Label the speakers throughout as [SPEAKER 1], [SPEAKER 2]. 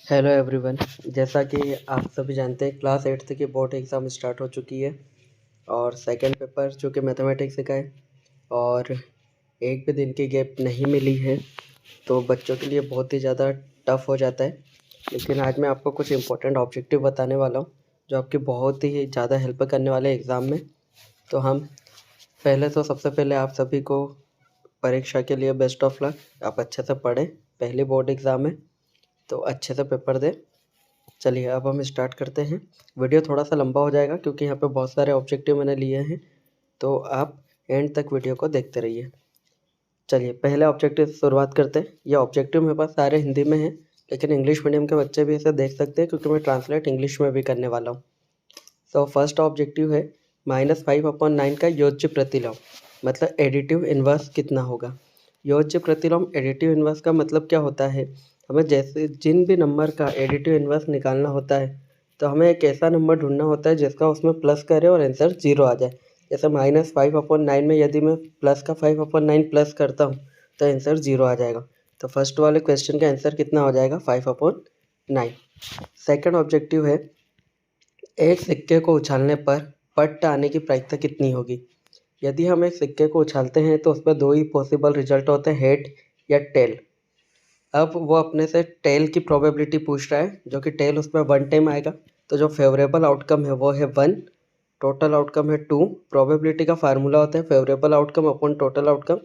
[SPEAKER 1] Hello everyone. जैसा कि आप सभी जानते हैं क्लास 8th की बोर्ड एग्ज़ाम स्टार्ट हो चुकी है और सेकंड पेपर जो कि मैथमेटिक्स का है और एक भी दिन की गैप नहीं मिली है, तो बच्चों के लिए बहुत ही ज़्यादा टफ हो जाता है। लेकिन आज मैं आपको कुछ इंपॉर्टेंट ऑब्जेक्टिव बताने वाला हूँ जो आपकी बहुत ही ज़्यादा हेल्प करने वाले एग्ज़ाम में। तो हम सबसे पहले आप सभी को परीक्षा के लिए बेस्ट ऑफ लक। आप अच्छे से पढ़ें, पहली बोर्ड एग्ज़ाम है तो अच्छे से पेपर दें। चलिए अब हम स्टार्ट करते हैं। वीडियो थोड़ा सा लंबा हो जाएगा क्योंकि यहाँ पे बहुत सारे ऑब्जेक्टिव मैंने लिए हैं, तो आप एंड तक वीडियो को देखते रहिए। चलिए पहले ऑब्जेक्टिव से शुरुआत करते हैं। ये ऑब्जेक्टिव मेरे पास सारे हिंदी में हैं, लेकिन इंग्लिश मीडियम के बच्चे भी इसे देख सकते हैं क्योंकि मैं ट्रांसलेट इंग्लिश में भी करने वाला हूँ। तो फर्स्ट ऑब्जेक्टिव है -5/9 का योज्य प्रतिलोम, मतलब एडिटिव इन्वर्स कितना होगा। योज्य प्रतिलोम एडिटिव इन्वर्स का मतलब क्या होता है, हमें जैसे जिन भी नंबर का एडिटिव इन्वर्स निकालना होता है तो हमें एक ऐसा नंबर ढूंढना होता है जिसका उसमें प्लस करे और आंसर 0 आ जाए। जैसे -5/9 में यदि मैं प्लस का 5/9 प्लस करता हूँ तो आंसर 0 आ जाएगा। तो फर्स्ट वाले क्वेश्चन का आंसर कितना हो जाएगा, 5/9। सेकेंड ऑब्जेक्टिव है एक सिक्के को उछालने पर पट्ट आने की प्रायिकता कितनी होगी। यदि हम एक सिक्के को उछालते हैं तो उसमें दो ही पॉसिबल रिजल्ट होते हैं, हेड या टेल। अब वो अपने से टेल की प्रोबेबिलिटी पूछ रहा है, जो कि टेल उसमें 1 टाइम आएगा। तो जो फेवरेबल आउटकम है वो है 1, टोटल आउटकम है 2। प्रोबेबिलिटी का फार्मूला होता है favourable outcome upon total outcome,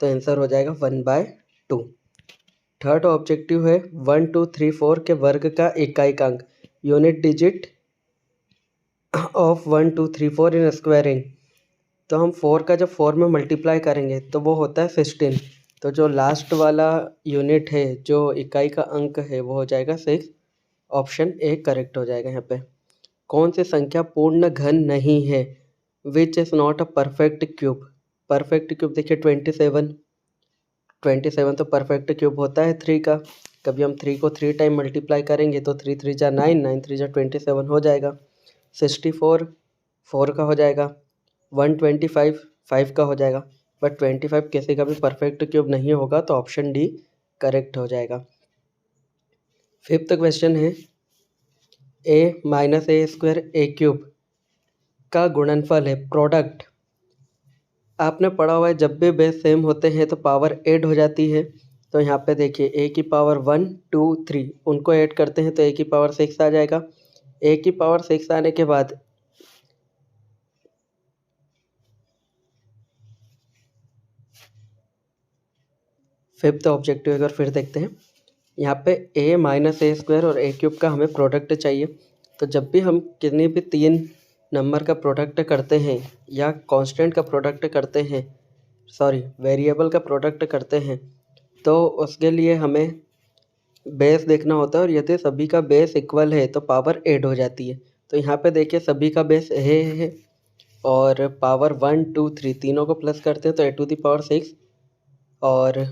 [SPEAKER 1] तो आंसर हो जाएगा 1/2। थर्ड ऑब्जेक्टिव है 1 2 3 4 के वर्ग का इकाइकांक, unit digit of 1 2 3 4 in squaring. तो हम 4 का जब 4 में मल्टीप्लाई करेंगे तो वो होता है 16। तो जो लास्ट वाला यूनिट है, जो इकाई का अंक है, वो हो जाएगा 6। ऑप्शन ए करेक्ट हो जाएगा यहाँ पे। कौन सी संख्या पूर्ण घन नहीं है, which is not a perfect cube. Perfect cube देखिए 27 तो परफेक्ट क्यूब होता है 3 का। कभी हम 3 को 3 टाइम मल्टीप्लाई करेंगे तो 3 3 जा 9, 9 3 जा 27 हो जाएगा। 64 4 का हो जाएगा। 125 5 का हो जाएगा। बट 25 किसी का भी परफेक्ट क्यूब नहीं होगा, तो ऑप्शन डी करेक्ट हो जाएगा। फिफ्थ क्वेश्चन है a-a² का गुणनफल है प्रोडक्ट। आपने पढ़ा हुआ है जब भी बेस सेम होते हैं तो पावर ऐड हो जाती है। तो यहाँ पे देखिए a की पावर 1 2 3 उनको ऐड करते हैं तो a की पावर 6 आ जाएगा। a की पावर 6 आने के बाद फिफ्थ ऑब्जेक्टिव एक बार फिर देखते हैं। यहाँ पे a-a² और a³ का हमें प्रोडक्ट चाहिए। तो जब भी हम कितनी भी 3 नंबर का प्रोडक्ट करते हैं या कांस्टेंट का प्रोडक्ट करते हैं, वेरिएबल का प्रोडक्ट करते हैं, तो उसके लिए हमें बेस देखना होता है और यदि सभी का बेस इक्वल है तो पावर ऐड हो जाती है। तो यहाँ पे देखिए सभी का बेस है और पावर 1 2 3 तीनों को प्लस करते हैं तो a⁴ और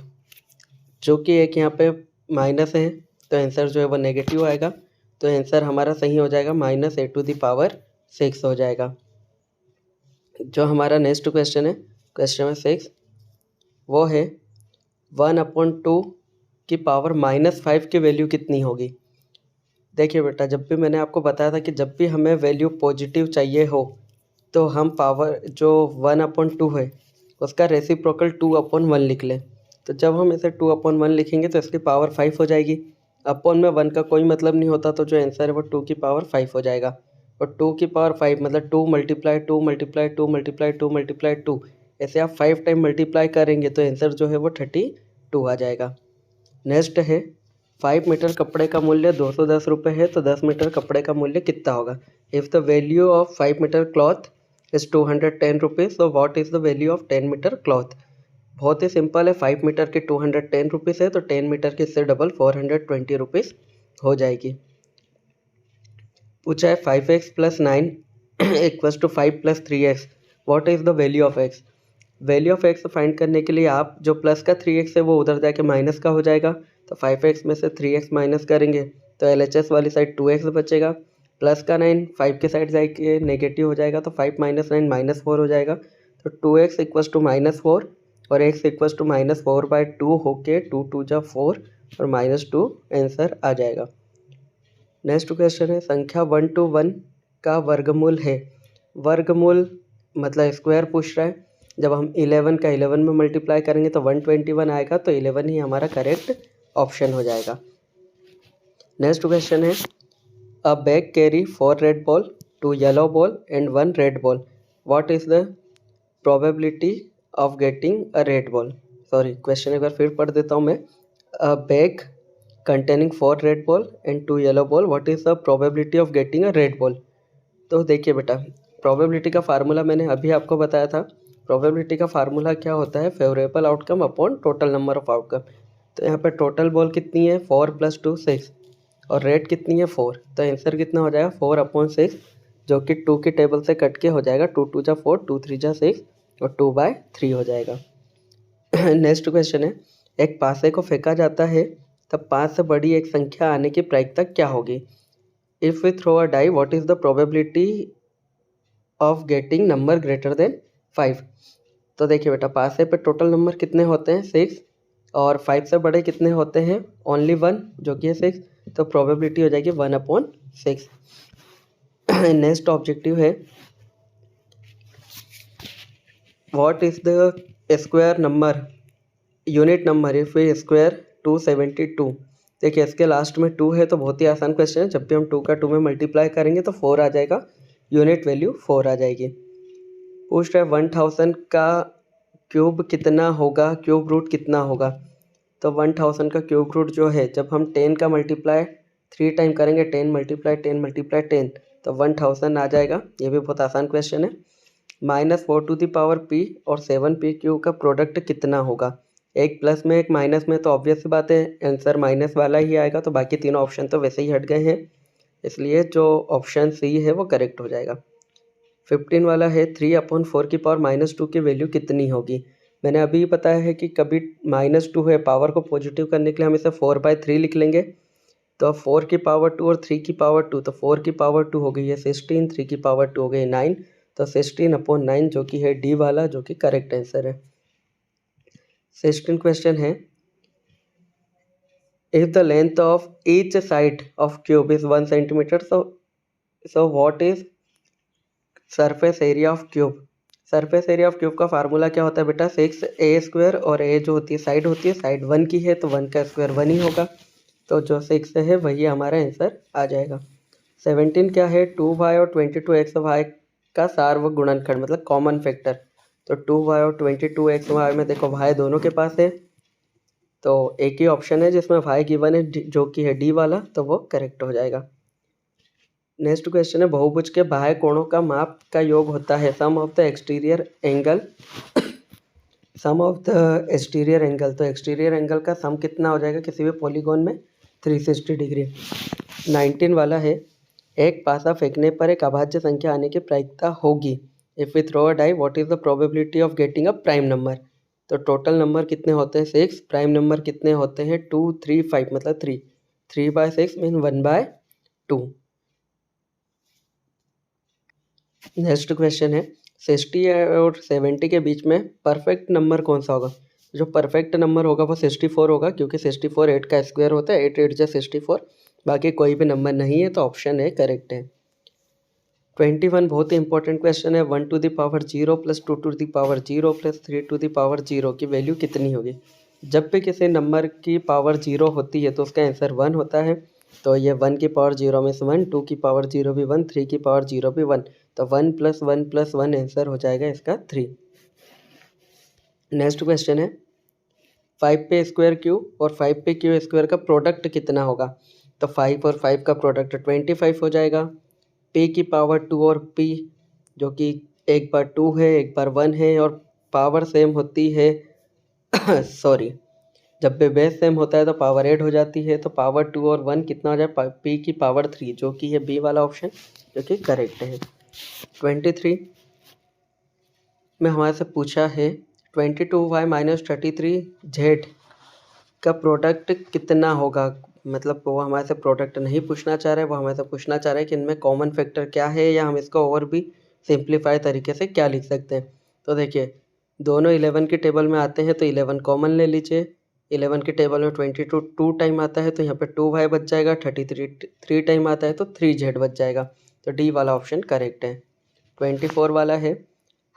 [SPEAKER 1] जो कि एक यहाँ पे माइनस है तो आंसर जो है वो नेगेटिव आएगा। तो आंसर हमारा सही हो जाएगा -a⁴ हो जाएगा। जो हमारा नेक्स्ट क्वेश्चन है, क्वेश्चन नंबर 6, वो है 1/2 की पावर -5 की वैल्यू कितनी होगी। देखिए बेटा, जब भी मैंने आपको बताया था कि जब भी हमें वैल्यू पॉजिटिव चाहिए हो तो हम पावर जो 1/2 है उसका रेसिप्रोकल 2/1 लिख लें। तो जब हम इसे 2/1 लिखेंगे तो इसकी पावर 5 हो जाएगी। अपॉन में 1 का कोई मतलब नहीं होता, तो जो आंसर है वो 2 की पावर 5 हो जाएगा। और 2 की पावर 5 मतलब 2 × 2 × 2 × 2 × 2, ऐसे आप 5 टाइम मल्टीप्लाई करेंगे तो आंसर जो है वो 32 आ जाएगा। नेक्स्ट है 5 मीटर कपड़े का मूल्य 210 रुपये है तो 10 मीटर कपड़े का मूल्य कितना होगा। If the value of 5 metre cloth is 210 rupees, तो what is the value of 10 metre cloth. बहुत ही सिंपल है, 5 मीटर की 210 रुपीज़ है तो 10 मीटर की इससे डबल 420 रुपीज़ हो जाएगी। पूछा है 5x + 9 = 5 + 3x, what is the value of x। Value of x find करने के लिए आप जो प्लस का 3x है वो उधर जाके माइनस का हो जाएगा। तो 5x में से 3x माइनस करेंगे तो LHS वाली साइड 2x बचेगा। प्लस का 9 5 के साइड जाके नेगेटिव हो जाएगा तो 5 - 9 -4 हो जाएगा। तो 2x = -4 और x = -4/2 होके 2 × 2 = 4 और -2 आंसर आ जाएगा। नेक्स्ट क्वेश्चन है संख्या 1 to 1 का वर्गमूल है। वर्गमूल मतलब स्क्वायर पूछ रहा है। जब हम 11 का 11 में मल्टीप्लाई करेंगे तो 121 आएगा, तो 11 ही हमारा करेक्ट ऑप्शन हो जाएगा। नेक्स्ट क्वेश्चन है अ bag carry 4 red ball, 2 yellow ball and 1 red ball. What is the probability of getting a red ball. Sorry, question एक बार फिर पढ़ देता हूँ मैं। अ bag containing 4 red ball and 2 yellow ball, what is the probability of getting a red ball। तो देखिए बेटा, probability का फार्मूला मैंने अभी आपको बताया था। प्रोबेबिलिटी का फार्मूला क्या होता है, favourable outcome upon total number of outcome. तो यहाँ पर टोटल बॉल कितनी है 4 + 2 6 और रेड कितनी है 4, तो आंसर कितना हो जाएगा 4/6, जो कि 2 की टेबल से कट के हो जाएगा 2 × 2 = 4, 2 × 3 = 6 और 2/3 हो जाएगा। नेक्स्ट क्वेश्चन है एक पासे को फेंका जाता है तब 5 से बड़ी एक संख्या आने की प्रायिकता क्या होगी। If we throw a die what is the probability of getting number greater than 5। तो देखिए बेटा, पासे पे टोटल नंबर कितने होते हैं 6 और 5 से बड़े कितने होते हैं ओनली 1 जो कि है 6, तो प्रोबेबिलिटी हो जाएगी 1/6। नेक्स्ट ऑब्जेक्टिव है what is the square number unit number if we square 272। देखिए इसके लास्ट में 2 है तो बहुत ही आसान क्वेश्चन है। जब भी हम 2 का 2 में मल्टीप्लाई करेंगे तो 4 आ जाएगा, यूनिट वैल्यू 4 आ जाएगी। पूछ रहा है 1000 का क्यूब कितना होगा, क्यूब रूट कितना होगा। तो 1000 का क्यूब रूट जो है जब हम 10 का मल्टीप्लाई 3 टाइम करेंगे 10 × 10 × 10 तो 1000 आ जाएगा। ये भी बहुत आसान क्वेश्चन है। -4p और 7p³ का प्रोडक्ट कितना होगा। एक प्लस में एक माइनस में, तो ऑब्वियस सी बात है आंसर माइनस वाला ही आएगा। तो बाकी तीनों ऑप्शन तो वैसे ही हट गए हैं, इसलिए जो ऑप्शन सी है वो करेक्ट हो जाएगा। 15 वाला है 3/4 की वैल्यू कितनी होगी। मैंने अभी बताया है कि कभी -2 है, पावर को पॉजिटिव करने के लिए हम इसे 4/3 लिख लेंगे। तो 4² और 3², तो 4² हो गई है 16, 3² हो गई 9, तो 16/9 जो कि है डी वाला, जो कि करेक्ट आंसर है। 16 क्वेश्चन है if the length of each side of cube is 1 centimetre, so what is surface area of cube. Surface area of cube का फार्मूला क्या होता है बेटा, 6a² और a जो होती है साइड होती है, साइड 1 की है तो 1 का स्क्वायर 1 ही होगा, तो जो 6 है वही हमारा आंसर आ जाएगा। 17 क्या है 2y और 22xy का सार्वक गुणनखंड मतलब कॉमन फैक्टर। तो 2y और 22xy में देखो y दोनों के पास है, तो एक ही ऑप्शन है जिसमें y गिवन है जो कि है डी वाला, तो वो करेक्ट हो जाएगा। नेक्स्ट क्वेश्चन है बहुभुज के बाह्य कोणों का माप का योग होता है sum of the exterior angle. तो एक्सटीरियर एंगल का सम कितना हो जाएगा किसी भी पॉलीगॉन में, 360 डिग्री। 19 वाला है एक पासा फेंकने पर एक अभाज्य संख्या आने की प्रायिकता होगी। If we throw a die what is the probability of getting a prime number. तो टोटल नंबर कितने होते हैं 6, प्राइम नंबर कितने होते हैं 2, 3, 5 मतलब 3, 3/6 मीन 1/2। नेक्स्ट क्वेश्चन है 60 और 70 के बीच में परफेक्ट नंबर कौन सा होगा। जो परफेक्ट नंबर होगा वो 64 होगा, क्योंकि 64 8 का स्क्वायर होता है, 8 8 जा 64। बाकी कोई भी नंबर नहीं है, तो ऑप्शन ए करेक्ट है। 21 बहुत ही इंपॉर्टेंट क्वेश्चन है 1 to the power 0 + 2 to the power 0 + 3 to the power 0 की वैल्यू कितनी होगी। जब भी किसी नंबर की पावर 0 होती है तो उसका आंसर 1 होता है, तो ये 1 की पावर 0 में से 1, 2 की पावर 0 भी 1, 3 की पावर 0 भी 1, तो 1 + 1 + 1 आंसर हो जाएगा इसका 3। नेक्स्ट क्वेश्चन है 5p² और 5p² का प्रोडक्ट कितना होगा। तो 5 और 5 का प्रोडक्ट 25 हो जाएगा। p की पावर 2 और p जो कि एक बार 2 है एक बार 1 है और पावर सेम होती है सॉरी, जब भी बेस सेम होता है तो पावर ऐड हो जाती है, तो पावर 2 और 1 कितना हो जाए p की पावर 3 जो कि है बी वाला ऑप्शन, जो कि करेक्ट है। 23 में हमारे से पूछा है 22y - 33z का प्रोडक्ट कितना होगा। मतलब वो हमारे से प्रोडक्ट नहीं पूछना चाह रहे, वो हमारे से पूछना चाह रहे हैं कि इनमें कॉमन फैक्टर क्या है, या हम इसको और भी सिंप्लीफाई तरीके से क्या लिख सकते हैं। तो देखिए दोनों 11 की टेबल में आते हैं, तो 11 कॉमन ले लीजिए, 11 के टेबल में 22 2 टाइम आता है तो यहाँ पे 2y बच जाएगा। 33 3 टाइम आता है तो 3z बच जाएगा। तो डी वाला ऑप्शन करेक्ट है। 24 वाला है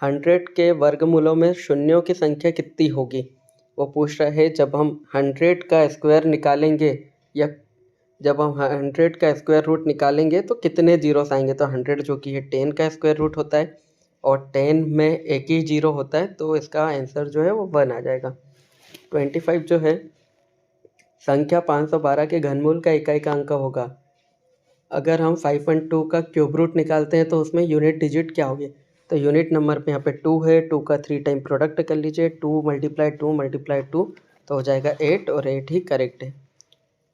[SPEAKER 1] 100 के वर्गमूलों में शून्यों की संख्या कितनी होगी। वो पूछ रहा है जब हम 100 का स्क्वायर निकालेंगे या जब हम 100 का स्क्वायर रूट निकालेंगे तो कितने जीरोस आएंगे। तो 100 जो कि है 10 का स्क्वायर रूट होता है और 10 में एक ही जीरो होता है तो इसका आंसर जो है वो 1 आ जाएगा। 25 जो है संख्या 512 के घनमूल का इकाई का अंक होगा। अगर हम 5.2 का क्यूब रूट निकालते हैं तो उसमें यूनिट डिजिट क्या होगी। तो यूनिट नंबर पे यहाँ पे 2 है, 2 का 3 टाइम प्रोडक्ट कर लीजिए, 2 × 2 तो हो जाएगा 8 और 8 ही करेक्ट है।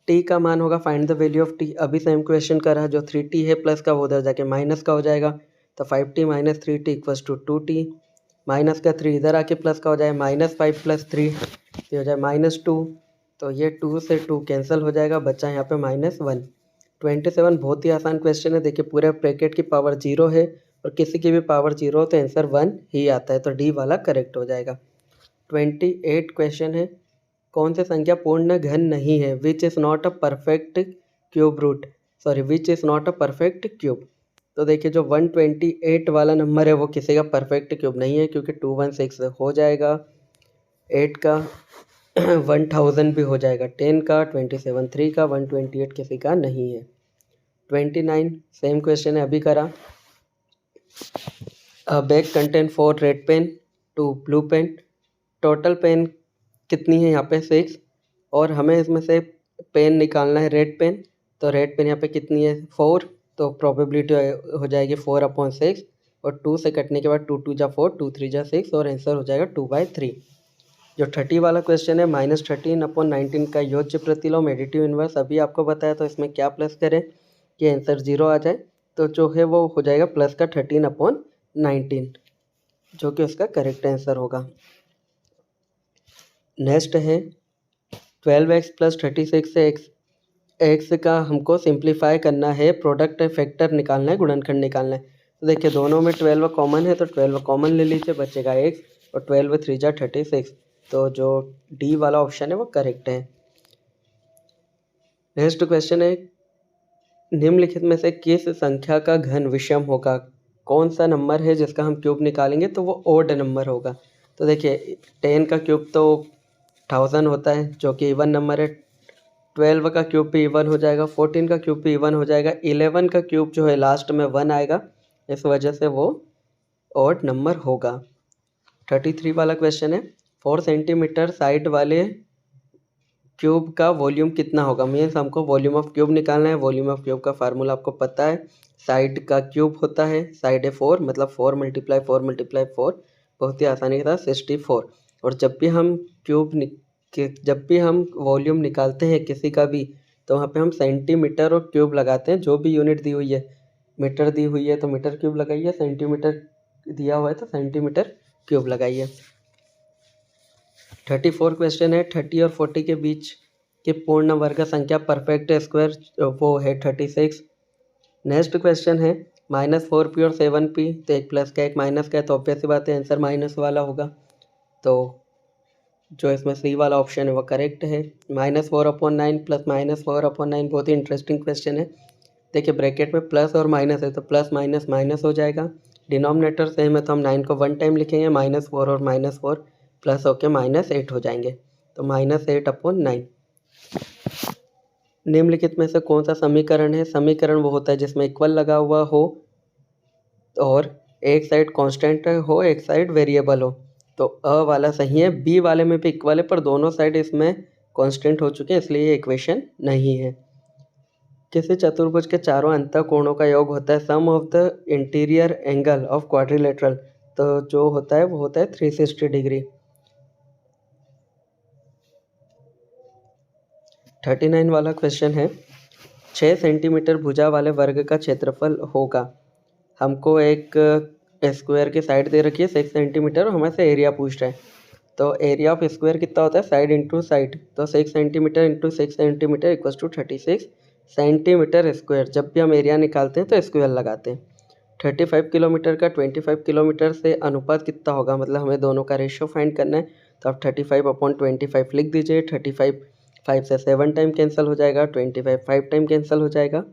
[SPEAKER 1] टी का मान होगा find the value of T. अभी सेम क्वेश्चन कर रहा जो 3t है प्लस का वो उधर जाके माइनस का हो जाएगा। तो 5t - 3t = 2t। माइनस का 3 इधर आके प्लस का हो जाएगा -5 + 3 ये हो जाए -2। तो ये 2 से 2 कैंसिल हो जाएगा, बचा यहाँ पे -1। 27 बहुत ही आसान क्वेश्चन है। देखिए पूरे ब्रैकेट की पावर 0 है और किसी की भी पावर 0 हो तो आंसर 1 ही आता है। तो डी वाला करेक्ट हो जाएगा। 28 क्वेश्चन है कौन सी संख्या पूर्ण घन नहीं है। Which is not a perfect cube root which is not a perfect cube. तो देखिए जो 128 वाला नंबर है वो किसी का परफेक्ट क्यूब नहीं है क्योंकि 216 हो जाएगा, 8 का 1000 भी हो जाएगा, 10 का 27 3 का 128 किसी का नहीं है। 29 सेम क्वेश्चन है अभी करा। Bag contain 4 red pen 2 blue pen. Total pen कितनी है यहाँ पे 6 और हमें इसमें से पेन निकालना है रेड पेन। तो रेड पेन यहाँ पे कितनी है 4 तो प्रोबेबिलिटी हो जाएगी 4/6 और 2 से कटने के बाद 2 × 2 = 4 2 × 3 = 6 और आंसर हो जाएगा 2/3। जो 30 वाला क्वेश्चन है -13/19 का योज्य प्रतिलोम एडिटिव इन्वर्स अभी आपको बताया तो इसमें क्या प्लस करें कि आंसर 0 आ जाए। तो जो है वो हो जाएगा प्लस का 13/19 जो कि उसका करेक्ट आंसर होगा। नेक्स्ट है 12x + 36 से x का हमको सिंप्लीफाई करना है, प्रोडक्ट फैक्टर निकालना है, गुणनखंड निकालना है। तो देखिए दोनों में 12 कॉमन है तो 12 कॉमन ले लीजिए, बचेगा x और 12 × 3 = 36। तो जो डी वाला ऑप्शन है वो करेक्ट है। नेक्स्ट क्वेश्चन है निम्नलिखित में से किस संख्या का घन विषम होगा। कौन सा नंबर है जिसका हम क्यूब निकालेंगे तो वो ओड नंबर होगा। तो देखिए 10 का क्यूब तो 1000 होता है जो कि इवन नंबर है। 12 का क्यूब भी इवन हो जाएगा, 14 का क्यूब भी इवन हो जाएगा, 11 का क्यूब जो है लास्ट में 1 आएगा, इस वजह से वो ऑड नंबर होगा। 33 वाला क्वेश्चन है 4 सेंटीमीटर साइड वाले क्यूब का वॉल्यूम कितना होगा। मीन्स हमको वॉल्यूम ऑफ क्यूब निकालना है। वॉल्यूम ऑफ क्यूब का फार्मूला आपको पता है, साइड का क्यूब होता है, साइड है 4 मतलब 4 × 4 × 4 बहुत ही आसानी के साथ 64। और जब भी हम वॉल्यूम निकालते हैं किसी का भी तो वहाँ पे हम सेंटीमीटर और क्यूब लगाते हैं। जो भी यूनिट दी हुई है, मीटर दी हुई है तो मीटर क्यूब लगाइए, सेंटीमीटर दिया हुआ है तो सेंटीमीटर क्यूब लगाइए। 34 क्वेश्चन है 30 और 40 के बीच की पूर्ण वर्ग संख्या परफेक्ट स्क्वायर वो है 36। नेक्स्ट क्वेश्चन है -4p और 7p तो एक प्लस का एक माइनस का है तो ऑब्वियस सी बात है आंसर माइनस वाला होगा। तो जो इसमें सी वाला ऑप्शन है वो करेक्ट है। -4/9 + -4/9 बहुत ही इंटरेस्टिंग क्वेश्चन है। देखिए ब्रैकेट में प्लस और माइनस है तो प्लस माइनस माइनस हो जाएगा। डिनोमिनेटर सेम है तो हम 9 को 1 टाइम लिखेंगे, -4 और -4 प्लस होके -8 हो जाएंगे। तो -8/9। निम्नलिखित में से कौन सा समीकरण है। समीकरण वो होता है जिसमें इक्वल लगा हुआ हो और एक साइड कांस्टेंट हो एक साइड वेरिएबल हो। तो अ वाला सही है, बी वाले में भी इक्वल है पर दोनों साइड इसमें कांस्टेंट हो चुके हैं इसलिए ये इक्वेशन नहीं है। किसी चतुर्भुज के चारों अंतःकोणों का योग होता है sum of the interior angle of quadrilateral. तो जो होता है वो होता है 360 डिग्री। 39 वाला क्वेश्चन है 6 सेंटीमीटर भुजा वाले वर्ग का क्षेत्रफल होगा। हमको एक स्क्वायर की साइड दे रखी है 6 सेंटीमीटर और हमें से एरिया पूछ रहा है। तो एरिया ऑफ स्क्वायर कितना होता है साइड इंटू साइड। तो 6 centimetre into 6 centimetre = 36 centimetre square. जब भी हम एरिया निकालते हैं तो स्क्वायर लगाते हैं। 35 किलोमीटर का 25 किलोमीटर से अनुपात कितना होगा, मतलब हमें दोनों का रेशियो फाइंड करना है। तो आप 35/25 लिख दीजिए। 35 5 से 7 टाइम कैंसिल हो जाएगा, 25 5 टाइम कैंसिल हो जाएगा,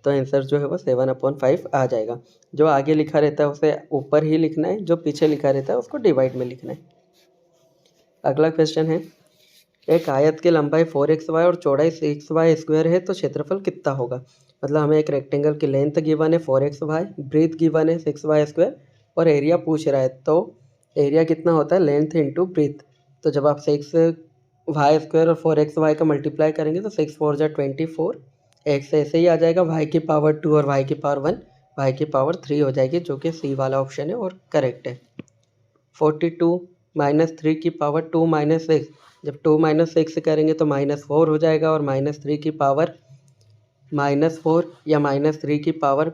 [SPEAKER 1] तो आंसर जो है वो 7/5 आ जाएगा। जो आगे लिखा रहता है उसे ऊपर ही लिखना है, जो पीछे लिखा रहता है उसको डिवाइड में लिखना है। अगला क्वेश्चन है, एक आयत की लंबाई 4xy और चौड़ाई 6xy² है तो क्षेत्रफल कितना होगा। मतलब हमें एक रेक्टेंगल की लेंथ गिवन है 4xy, ब्रीथ गिवन है 6y² और एरिया पूछ रहा है, तो एरिया कितना होता है लेंथ इंटू ब्रीथ। तो जब आप 6y² और 4xy का मल्टीप्लाई करेंगे तो 6 4 जा 24, x ऐसे ही आ जाएगा, y की पावर 2 और y की पावर 1, y की पावर 3 हो जाएगी, जो कि सी वाला ऑप्शन है और करेक्ट है। 42 -3 की पावर 2 - 6, जब 2 - 6 करेंगे तो -4 हो जाएगा, और -3 की पावर -4 या -3 की पावर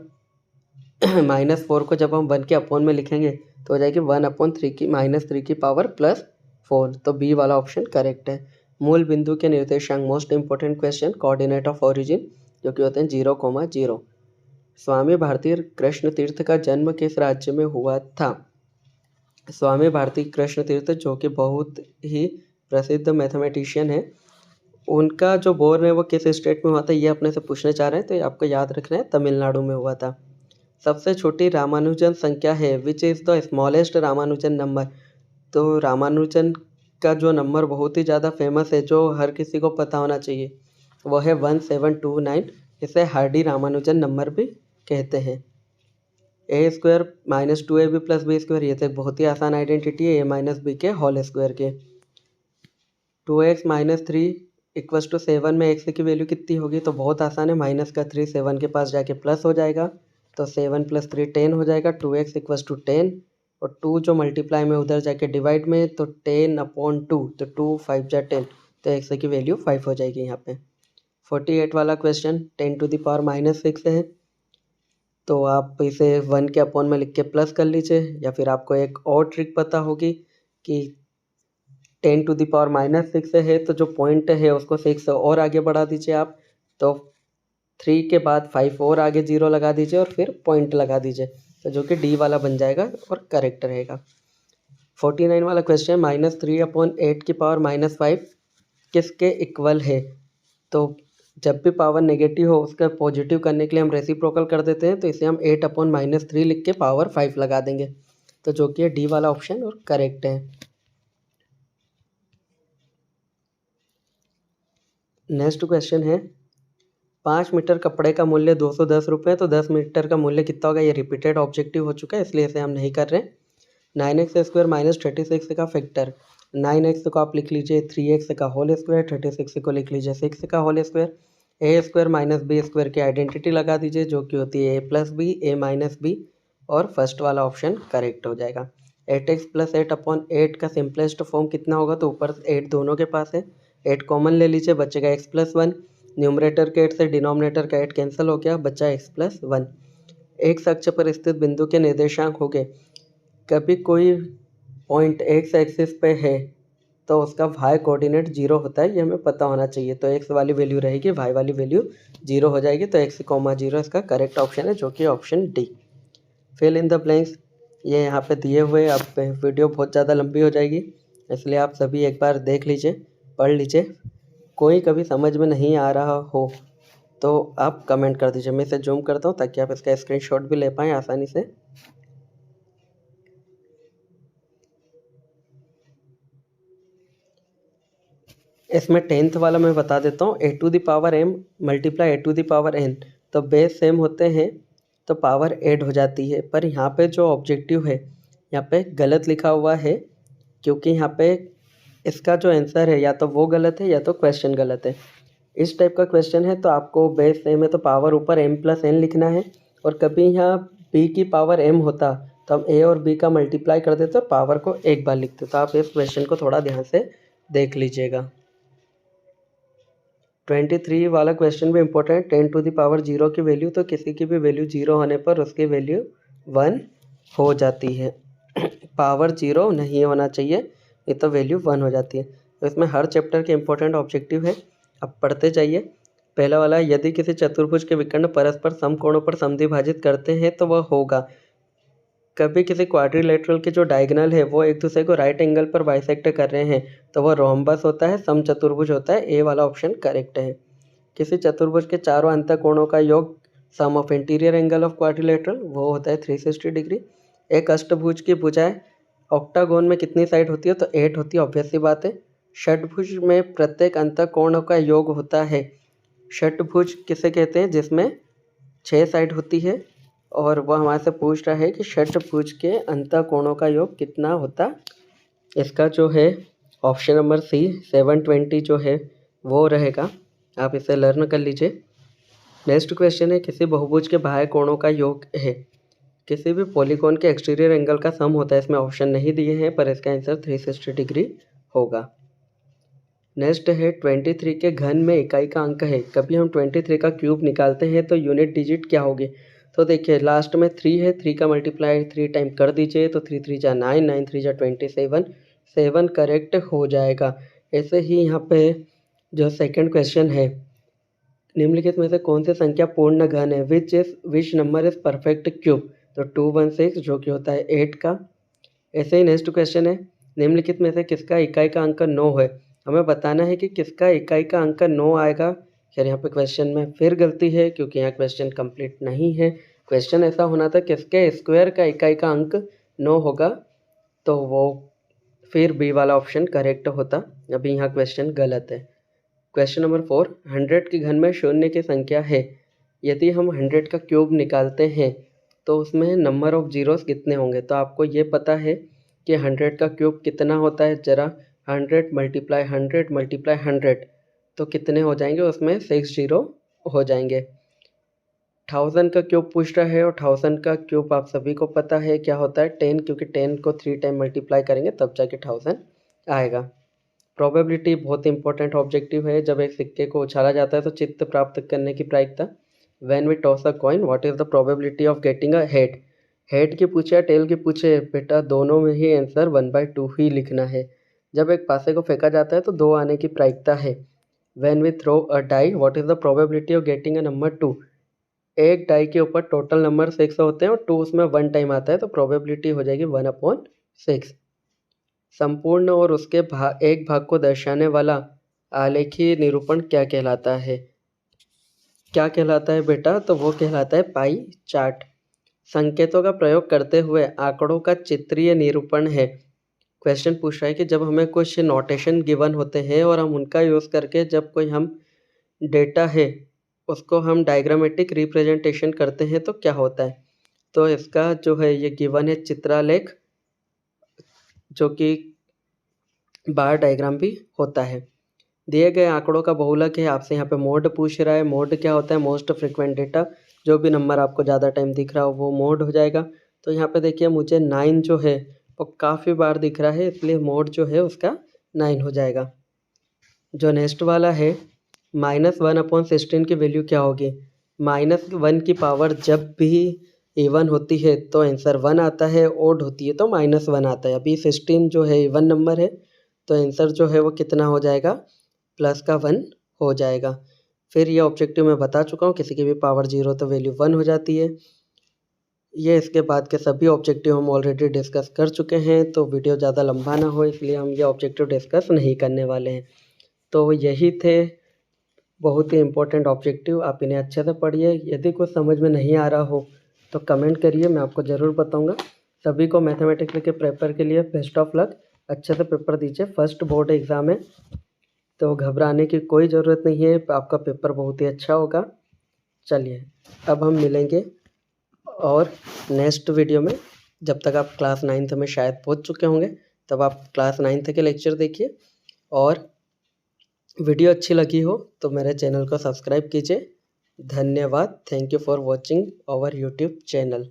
[SPEAKER 1] -4 को जब हम 1 के अपॉन में लिखेंगे तो हो जाएगी 1/3 की -3 की पावर +4, तो बी वाला ऑप्शन करेक्ट है। मूल बिंदु के निर्देशांक, most important question, coordinate of origin जो कि होते हैं 0,0। स्वामी भारती कृष्ण तीर्थ का जन्म किस राज्य में हुआ था। स्वामी भारती कृष्ण तीर्थ जो कि बहुत ही प्रसिद्ध मैथमेटिशियन है, उनका जो बोर्न है वो किस स्टेट में हुआ था, ये अपने से पूछने चाह रहे हैं, तो ये आपको याद रखना है, तमिलनाडु में हुआ था। सबसे छोटी रामानुजन संख्या है, which is the smallest Ramanujan number. तो रामानुजन का जो नंबर बहुत ही ज़्यादा फेमस है, जो हर किसी को पता होना चाहिए, वो है 1729। इसे हार्डी रामानुजन नंबर भी कहते हैं। a² - 2ab + b², ये तो एक बहुत ही आसान आइडेंटिटी है, a - b के होल स्क्वायर के। 2x - 3 = 7 में x की वैल्यू कितनी होगी, तो बहुत आसान है, माइनस का 3 7 के पास जाके प्लस हो जाएगा, तो 7 + 3 10 हो जाएगा। 2x = 10 और 2 जो मल्टीप्लाई में उधर जाके डिवाइड में, तो 10/2, तो 2 5 जा 10, तो x की वैल्यू 5 हो जाएगी यहाँ पे। 48 वाला क्वेश्चन 10⁻⁻6 है, तो आप इसे 1 के अपॉन में लिख के प्लस कर लीजिए, या फिर आपको एक और ट्रिक पता होगी कि 10⁻⁻6 है तो जो पॉइंट है उसको 6 और आगे बढ़ा दीजिए आप, तो 3 के बाद 5 और आगे 0 लगा दीजिए और फिर पॉइंट लगा दीजिए, तो जो कि डी वाला बन जाएगा और करेक्ट रहेगा। 49 वाला क्वेश्चन, -3/8⁻⁻5 किसके इक्वल है। तो जब भी पावर नेगेटिव हो उसका पॉजिटिव करने के लिए हम रेसिप्रोकल कर देते हैं, तो इसे हम 8/-3 लिख के पावर 5 लगा देंगे, तो जो कि है डी वाला ऑप्शन और करेक्ट है। नेक्स्ट क्वेश्चन है, 5 मीटर कपड़े का मूल्य 210 रुपये, तो 10 मीटर का मूल्य कितना होगा। ये रिपीटेड ऑब्जेक्टिव हो चुका है, इसलिए इसे हम नहीं कर रहे। 9x² - 36 का फैक्टर, 9x को आप लिख लीजिए 3x का होल स्क्वायर, 36 को लिख लीजिए 6 का होल स्क्वायर। a² - b² की आइडेंटिटी लगा दीजिए, जो कि होती है a + b, a - b, और फर्स्ट वाला ऑप्शन करेक्ट हो जाएगा। 8x + 8/8 का सिंपलेस्ट फॉर्म कितना होगा, तो ऊपर 8 दोनों के पास है, 8 कॉमन ले लीजिए, बचेगा x + 1। न्यूमरेटर के 8 से डिनोमिनेटर का 8 कैंसिल हो गया, बचा x + 1। एक अक्ष पर स्थित बिंदु के निर्देशांक हो गए। कभी कोई पॉइंट x एक्सिस पे है तो उसका y कोऑर्डिनेट 0 होता है, ये हमें पता होना चाहिए। तो x वाली वैल्यू रहेगी, y वाली वैल्यू 0 हो जाएगी, तो x, 0 इसका करेक्ट ऑप्शन है, जो कि option D. Fill in the blanks, ये यहाँ पे दिए हुए। अब वीडियो बहुत ज़्यादा लंबी हो जाएगी, इसलिए आप सभी एक बार देख लीजिए, पढ़ लीजिए। कोई कभी समझ में नहीं आ रहा हो तो आप कमेंट कर दीजिए, मैं इसे जूम करता हूँ ताकि आप इसका स्क्रीनशॉट भी ले पाएँ आसानी से। इसमें 10th वाला मैं बता देता हूँ, a⁴m × a⁴n, तो बेस सेम होते हैं तो पावर ऐड हो जाती है, पर यहाँ पे जो ऑब्जेक्टिव है यहाँ पे गलत लिखा हुआ है, क्योंकि यहाँ पे इसका जो आंसर है या तो वो गलत है या तो क्वेश्चन गलत है। इस टाइप का क्वेश्चन है तो आपको बेस सेम है तो पावर ऊपर m + n लिखना है, और कभी यहाँ b की पावर m होता तो हम a और b का मल्टीप्लाई कर देते और पावर को एक बार लिखते। तो आप इस क्वेश्चन को थोड़ा ध्यान से देख लीजिएगा। 23 वाला क्वेश्चन भी इम्पोर्टेंट, 10⁻0 की वैल्यू, तो किसी की भी वैल्यू 0 होने पर उसकी वैल्यू 1 हो जाती है। पावर 0 नहीं होना चाहिए, ये तो वैल्यू 1 हो जाती है। तो इसमें हर चैप्टर के इम्पोर्टेंट ऑब्जेक्टिव है, अब पढ़ते जाइए। पहला वाला, यदि किसी चतुर्भुज के विकर्ण परस्पर समकोणों पर समद्विभाजित करते हैं तो वह होगा। कभी किसी क्वाड्रिलेटरल के जो डायगोनल है वो एक दूसरे को राइट एंगल पर बाइसेक्ट कर रहे हैं तो वो रोम्बस होता है, समचतुर्भुज होता है। ए वाला ऑप्शन करेक्ट है। किसी चतुर्भुज के चारों अंतःकोणों का योग sum of interior angle of quadrilateral वो होता है 360 डिग्री। एक अष्टभुज की भुजाएं ऑक्टागोन में कितनी साइड होती है? तो 8 होती है, ऑब्वियस सी बात है। षटभुज में प्रत्येक अंतःकोण का योग होता है। षटभुज किसे कहते हैं? जिसमें 6 साइड होती है। और वह हमारे से पूछ रहा है कि षटभुज के अंतःकोणों का योग कितना होता। इसका जो है ऑप्शन नंबर सी 720 जो है वो रहेगा। आप इसे लर्न कर लीजिए। नेक्स्ट क्वेश्चन है, किसी बहुभुज के बाह्य कोणों का योग है। किसी भी पॉलीगॉन के एक्सटीरियर एंगल का सम होता है। इसमें ऑप्शन नहीं दिए हैं पर इसका आंसर 360 डिग्री होगा। नेक्स्ट है 23 के घन में इकाई का अंक है। कभी हम 23 का क्यूब निकालते हैं तो यूनिट डिजिट क्या होगी? तो देखिए लास्ट में 3 है, 3 का मल्टीप्लाई 3 टाइम कर दीजिए तो 3 3 जा 9, 9 3 जा 27, 7 करेक्ट हो जाएगा। ऐसे ही यहाँ पे जो सेकंड क्वेश्चन है, निम्नलिखित में से कौन सी संख्या पूर्ण घन है? Which number is perfect cube? तो 216 जो कि होता है 8 का। ऐसे ही नेक्स्ट क्वेश्चन है, निम्नलिखित में से किसका इकाई का अंक 9 है? हमें बताना है कि किसका इकाई का अंक 9 आएगा। खैर यहाँ पे क्वेश्चन में फिर गलती है क्योंकि यहाँ क्वेश्चन कंप्लीट नहीं है। क्वेश्चन ऐसा होना था किसके स्क्वायर का इकाई का अंक 9 होगा, तो वो फिर बी वाला ऑप्शन करेक्ट होता। अभी यहाँ क्वेश्चन गलत है। क्वेश्चन नंबर 4, 100 के घन में शून्य की संख्या है। यदि हम 100 का क्यूब निकालते हैं तो उसमें नंबर ऑफ जीरोस कितने होंगे? तो आपको ये पता है कि 100 का क्यूब कितना होता है। ज़रा 100 मल्टीप्लाई 100 मल्टीप्लाई 100 तो कितने हो जाएंगे? उसमें 6 जीरो हो जाएंगे। 1000 का क्यूब पूछ रहा है और 1000 का क्यूब आप सभी को पता है क्या होता है? 10, क्योंकि 10 को 3 टाइम मल्टीप्लाई करेंगे तब जाके 1000 आएगा। प्रोबेबिलिटी बहुत इंपॉर्टेंट ऑब्जेक्टिव है। जब एक सिक्के को उछाला जाता है तो चित्त प्राप्त करने की प्रायिकता। When we toss a coin what is the probability of getting a head? Head की पूछे या टेल की पूछे, बेटा दोनों में ही आंसर 1/2 ही लिखना है। जब एक पासे को फेंका जाता है तो 2 आने की प्रायिकता है। When we throw a die what is the probability of getting a number 2? एक डाई के ऊपर टोटल नंबर 6 होते हैं और 2 उसमें 1 टाइम आता है तो प्रोबेबिलिटी हो जाएगी 1/6। संपूर्ण और उसके एक भाग को दर्शाने वाला आलेखीय निरूपण क्या कहलाता है? क्या कहलाता है बेटा? तो वो कहलाता है पाई चार्ट। संकेतों का प्रयोग करते हुए आंकड़ों का चित्रीय निरूपण है। क्वेश्चन पूछ रहा है कि जब हमें कुछ नोटेशन गिवन होते हैं और हम उनका यूज़ करके जब कोई हम डेटा है उसको हम डायग्रामेटिक रिप्रेजेंटेशन करते हैं तो क्या होता है? तो इसका जो है ये गिवन है चित्रालेख, जो कि बार डायग्राम भी होता है। दिए गए आंकड़ों का बहुलक है। आपसे यहाँ पे मोड पूछ रहा है। मोड क्या होता है? Most frequent data. जो भी नंबर आपको ज़्यादा टाइम दिख रहा हो वो मोड हो जाएगा। तो यहाँ पे देखिए मुझे 9 जो है वो काफ़ी बार दिख रहा है, इसलिए मोड जो है उसका 9 हो जाएगा। जो नेक्स्ट वाला है, -1/16 की वैल्यू क्या होगी? -1 की पावर जब भी इवन होती है तो आंसर 1 आता है, ओड होती है तो -1 आता है। अभी 16 जो है इवन नंबर है तो आंसर जो है वो कितना हो जाएगा? प्लस का 1 हो जाएगा। फिर ये ऑब्जेक्टिव मैं बता चुका हूँ, किसी की भी पावर 0 तो वैल्यू 1 हो जाती है। ये इसके बाद के सभी ऑब्जेक्टिव हम ऑलरेडी डिस्कस कर चुके हैं, तो वीडियो ज़्यादा लंबा ना हो इसलिए हम ये ऑब्जेक्टिव डिस्कस नहीं करने वाले हैं। तो यही थे बहुत ही इंपॉर्टेंट ऑब्जेक्टिव। आप इन्हें अच्छे से पढ़िए। यदि कुछ समझ में नहीं आ रहा हो तो कमेंट करिए, मैं आपको ज़रूर बताऊँगा। सभी को मैथमेटिक्स के पेपर के लिए बेस्ट ऑफ लक। अच्छे से पेपर दीजिए, फर्स्ट बोर्ड एग्ज़ाम है तो घबराने की कोई ज़रूरत नहीं है, आपका पेपर बहुत ही अच्छा होगा। चलिए अब हम मिलेंगे और नेक्स्ट वीडियो में। जब तक आप क्लास 9th में शायद पहुंच चुके होंगे तब आप क्लास 9th के लेक्चर देखिए। और वीडियो अच्छी लगी हो तो मेरे चैनल को सब्सक्राइब कीजिए। धन्यवाद। Thank you for watching our YouTube channel.